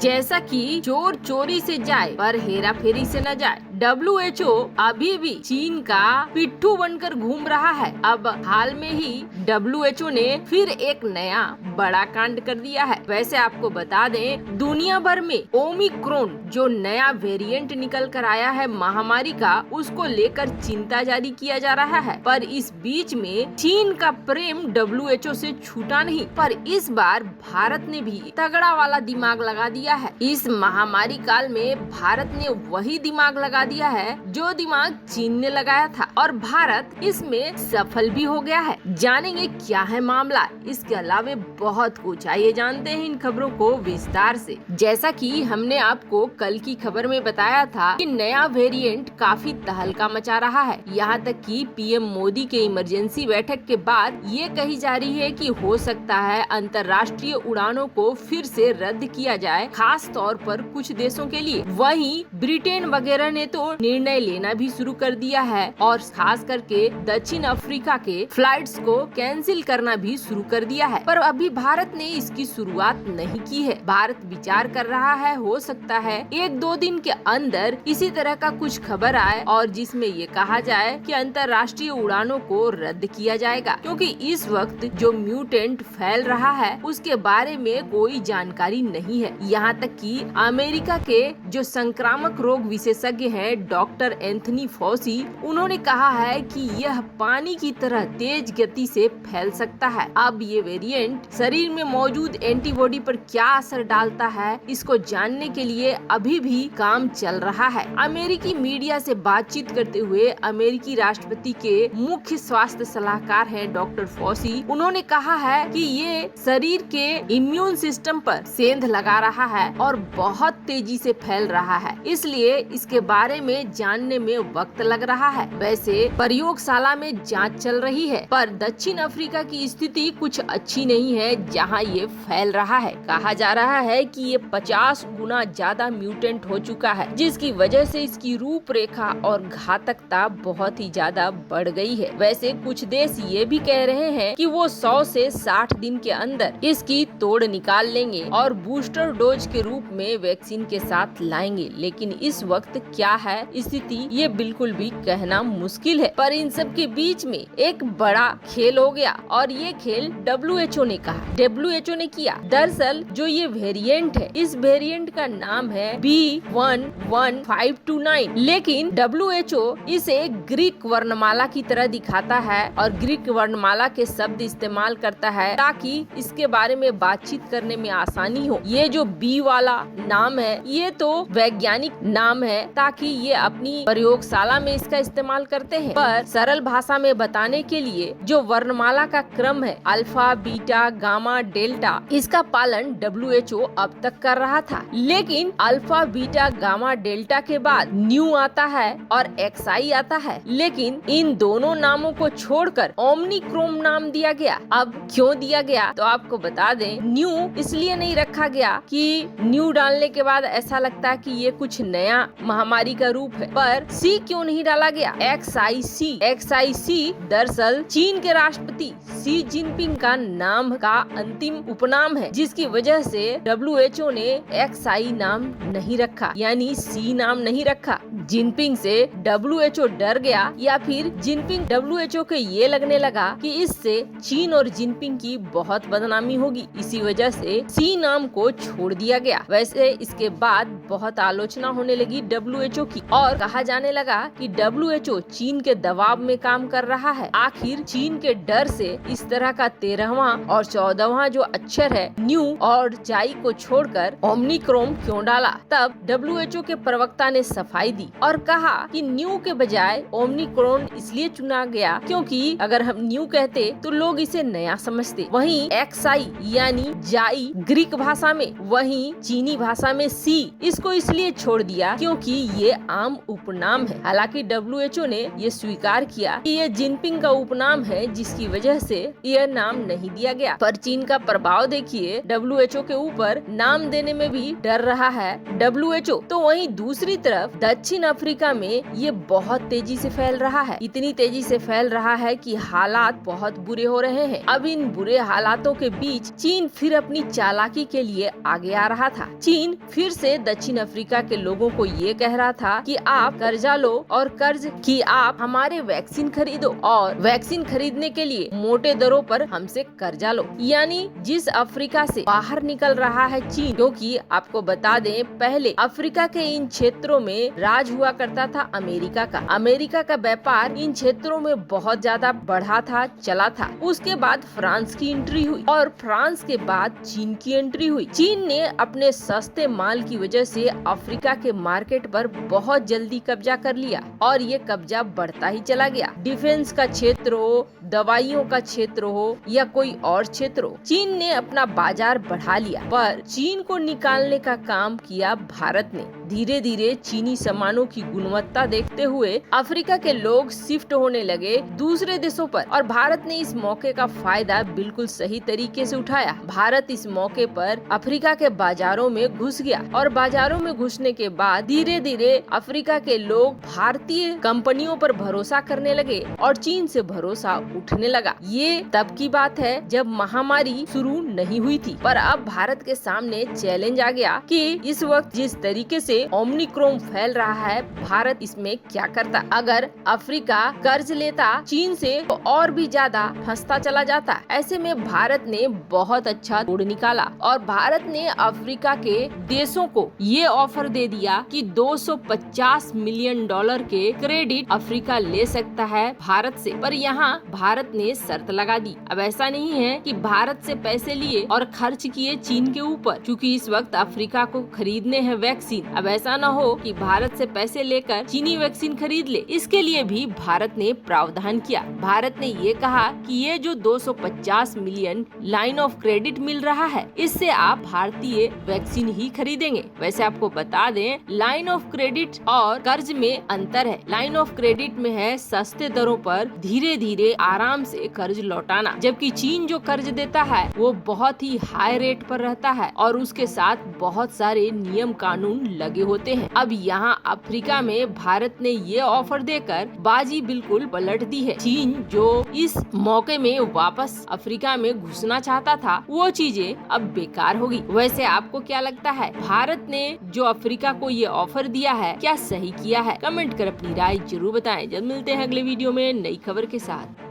जैसा कि चोर चोरी से जाए पर हेरा फेरी से न जाए, WHO अभी भी चीन का पिट्ठू बनकर घूम रहा है। अब हाल में ही WHO ने फिर एक नया बड़ा कांड कर दिया है। वैसे आपको बता दें, दुनिया भर में ओमिक्रॉन जो नया वेरिएंट निकल कर आया है महामारी का, उसको लेकर चिंता जारी किया जा रहा है। पर इस बीच में चीन का प्रेम WHO से छूटा नहीं। पर इस बार भारत ने भी तगड़ा वाला दिमाग लगा दिया है। इस महामारी काल में भारत ने वही दिमाग लगा दिया है जो दिमाग चीन ने लगाया था, और भारत इसमें सफल भी हो गया है। जानेंगे क्या है मामला, इसके अलावे बहुत कुछ। आइए जानते हैं इन खबरों को विस्तार से। जैसा कि हमने आपको कल की खबर में बताया था कि नया वेरिएंट काफी तहलका मचा रहा है। यहाँ तक कि पीएम मोदी के इमरजेंसी बैठक के बाद ये कही जा रही है कि हो सकता है अंतर्राष्ट्रीय उड़ानों को फिर से रद्द किया जाए, खास तौर पर कुछ देशों के लिए। वहीं ब्रिटेन वगैरह ने तो निर्णय लेना भी शुरू कर दिया है और खास करके दक्षिण अफ्रीका के फ्लाइट्स को कैंसिल करना भी शुरू कर दिया है। पर अभी भारत ने इसकी शुरुआत नहीं की है। भारत विचार कर रहा है, हो सकता है 1-2 दिन के अंदर इसी तरह का कुछ खबर आए और जिसमें ये कहा जाए कि अंतर्राष्ट्रीय उड़ानों को रद्द किया जाएगा, क्योंकि इस वक्त जो म्यूटेंट फैल रहा है उसके बारे में कोई जानकारी नहीं है। यहाँ तक कि अमेरिका के जो संक्रामक रोग विशेषज्ञ हैं डॉक्टर एंथनी फॉसी, उन्होंने कहा है कि यह पानी की तरह तेज गति से फैल सकता है। अब ये वेरिएंट शरीर में मौजूद एंटीबॉडी पर क्या असर डालता है, इसको जानने के लिए अभी भी काम चल रहा है। अमेरिकी मीडिया से बातचीत करते हुए अमेरिकी राष्ट्रपति के मुख्य स्वास्थ्य सलाहकार हैं डॉक्टर फॉसी, उन्होंने कहा है कि ये शरीर के इम्यून सिस्टम पर सेंध लगा रहा है और बहुत तेजी से फैल रहा है, इसलिए इसके बारे में जानने में वक्त लग रहा है। वैसे प्रयोगशाला में जांच चल रही है, पर दक्षिण अफ्रीका की स्थिति कुछ अच्छी नहीं है जहां ये फैल रहा है। कहा जा रहा है कि ये 50 गुना ज्यादा म्यूटेंट हो चुका है, जिसकी वजह से इसकी रूपरेखा और घातकता बहुत ही ज्यादा बढ़ गई है। वैसे कुछ देश ये भी कह रहे हैं कि वो 100 से 60 दिन के अंदर इसकी तोड़ निकाल लेंगे और बूस्टर डोज के रूप में वैक्सीन के साथ लाएंगे। लेकिन इस वक्त क्या है स्थिति, ये बिल्कुल भी कहना मुश्किल है। पर इन सब के बीच में एक बड़ा खेल हो गया, और ये खेल WHO ने कहा, WHO ने किया। दरअसल जो ये वेरिएंट है, इस वेरिएंट का नाम है B11529, लेकिन WHO इसे ग्रीक वर्णमाला की तरह दिखाता है और ग्रीक वर्णमाला के शब्द इस्तेमाल करता है ताकि इसके बारे में बातचीत करने में आसानी हो। ये जो B वाला नाम है, ये तो वैज्ञानिक नाम है ताकि ये अपनी प्रयोगशाला में इसका इस्तेमाल करते हैं। पर सरल भाषा में बताने के लिए जो वर्णमाला का क्रम है अल्फा, बीटा, गामा, डेल्टा, इसका पालन WHO अब तक कर रहा था। लेकिन अल्फा, बीटा, गामा, डेल्टा के बाद न्यू आता है और XI आता है, लेकिन इन दोनों नामों को छोड़कर ओमनिक्रोम नाम दिया गया। अब क्यों दिया गया तो आपको बता दें, न्यू इसलिए नहीं रखा गया कि न्यू डालने के बाद ऐसा लगता है कि ये कुछ नया महामारी का रूप है। पर सी क्यों नहीं डाला गया, XIC दरअसल चीन के राष्ट्रपति शी जिनपिंग का नाम का अंतिम उपनाम है, जिसकी वजह से WHO ने XI नाम नहीं रखा, यानी सी नाम नहीं रखा। जिनपिंग से WHO डर गया या फिर जिनपिंग WHO के ये लगने लगा कि इससे चीन और जिनपिंग की बहुत बदनामी होगी, इसी वजह से सी नाम को छोड़ दिया गया। वैसे इसके बाद बहुत आलोचना होने लगी WHO की, और कहा जाने लगा कि WHO चीन के दबाव में काम कर रहा है। आखिर चीन के डर से इस तरह का 13वां और 14वां जो अक्षर है न्यू और जाई को छोड़कर ओमनिक्रोम क्यों डाला। तब WHO के प्रवक्ता ने सफाई दी और कहा कि न्यू के बजाय ओमनिक्रोन इसलिए चुना गया क्योंकि अगर हम न्यू कहते तो लोग इसे नया समझते। वहीं XI यानी जाई ग्रीक भाषा में, वहीं चीनी भाषा में सी, इसको इसलिए छोड़ दिया क्योंकि ये आम उपनाम है। हालांकि WHO ने ये स्वीकार किया कि ये जिनपिंग का उपनाम है, जिसकी वजह से यह नाम नहीं दिया गया। पर चीन का प्रभाव देखिए, WHO के ऊपर नाम देने में भी डर रहा है WHO। तो वहीं दूसरी तरफ दक्षिण अफ्रीका में ये बहुत तेजी से फैल रहा है। इतनी तेजी से फैल रहा है कि हालात बहुत बुरे हो रहे हैं। अब इन बुरे हालातों के बीच चीन फिर अपनी चालाकी के लिए आगे आ रहा था। चीन फिर से दक्षिण अफ्रीका के लोगों को ये कह रहा था कि आप कर्जा लो और आप हमारे वैक्सीन खरीदो और वैक्सीन खरीदने के लिए मोटे दरों पर हमसे कर्जा लो। यानी जिस अफ्रीका से बाहर निकल रहा है चीन, क्योंकि आपको बता दें पहले अफ्रीका के इन क्षेत्रों में राज हुआ करता था अमेरिका का। अमेरिका का व्यापार इन क्षेत्रों में बहुत ज्यादा बढ़ा था, चला था। उसके बाद फ्रांस की एंट्री हुई और फ्रांस के बाद चीन की एंट्री हुई। चीन ने अपने सस्ते माल की वजह से अफ्रीका के मार्केट पर बहुत जल्दी कब्जा कर लिया और ये कब्जा बढ़ता ही चला गया। डिफेंस का क्षेत्र हो, दवाइयों का क्षेत्र हो या कोई और क्षेत्र हो, चीन ने अपना बाजार बढ़ा लिया। पर चीन को निकालने का काम किया भारत ने। धीरे धीरे चीनी सामानों की गुणवत्ता देखते हुए अफ्रीका के लोग शिफ्ट होने लगे दूसरे देशों पर और भारत ने इस मौके का फायदा बिल्कुल सही तरीके से उठाया। भारत इस मौके पर अफ्रीका के बाजारों में घुस गया और बाजारों में घुसने के बाद धीरे धीरे अफ्रीका के लोग भारतीय कंपनियों पर भरोसा करने लगे और चीन से भरोसा उठने लगा। ये तब की बात है जब महामारी शुरू नहीं हुई थी। पर अब भारत के सामने चैलेंज आ गया कि इस वक्त जिस तरीके से ओमिक्रॉन फैल रहा है, भारत इसमें क्या करता। अगर अफ्रीका कर्ज लेता चीन से तो और भी ज्यादा फंसता चला जाता। ऐसे में भारत ने बहुत अच्छा तोड़ निकाला और भारत ने अफ्रीका के देशों को ये ऑफर दे दिया कि $250 मिलियन के क्रेडिट अफ्रीका ले सकता है भारत से। पर यहाँ भारत ने शर्त लगा दी। अब ऐसा नहीं है कि भारत से पैसे लिए और खर्च किए चीन के ऊपर, क्योंकि इस वक्त अफ्रीका को खरीदने हैं वैक्सीन। अब ऐसा न हो कि भारत से पैसे लेकर चीनी वैक्सीन खरीद ले। इसके लिए भी भारत ने प्रावधान किया। भारत ने ये कहा कि ये जो 250 मिलियन लाइन ऑफ क्रेडिट मिल रहा है, इससे आप भारतीय वैक्सीन ही खरीदेंगे। वैसे आपको बता दें, लाइन ऑफ क्रेडिट और कर्ज में अंतर है। लाइन ऑफ क्रेडिट में है सस्ते दरों पर धीरे धीरे आराम से कर्ज लौटाना, जबकि चीन जो कर्ज देता है वो बहुत ही हाई रेट पर रहता है और उसके साथ बहुत सारे नियम कानून लगे होते हैं। अब यहाँ अफ्रीका में भारत ने ये ऑफर देकर बाजी बिल्कुल पलट दी है। चीन जो इस मौके में वापस अफ्रीका में घुसना चाहता था, वो चीजें अब बेकार होगी। वैसे आपको क्या लगता है, भारत ने जो अफ्रीका को ये ऑफर दिया है क्या सही किया है? कमेंट कर अपनी राय जरूर बताएं। जल्द मिलते हैं अगले वीडियो में नई खबर के साथ।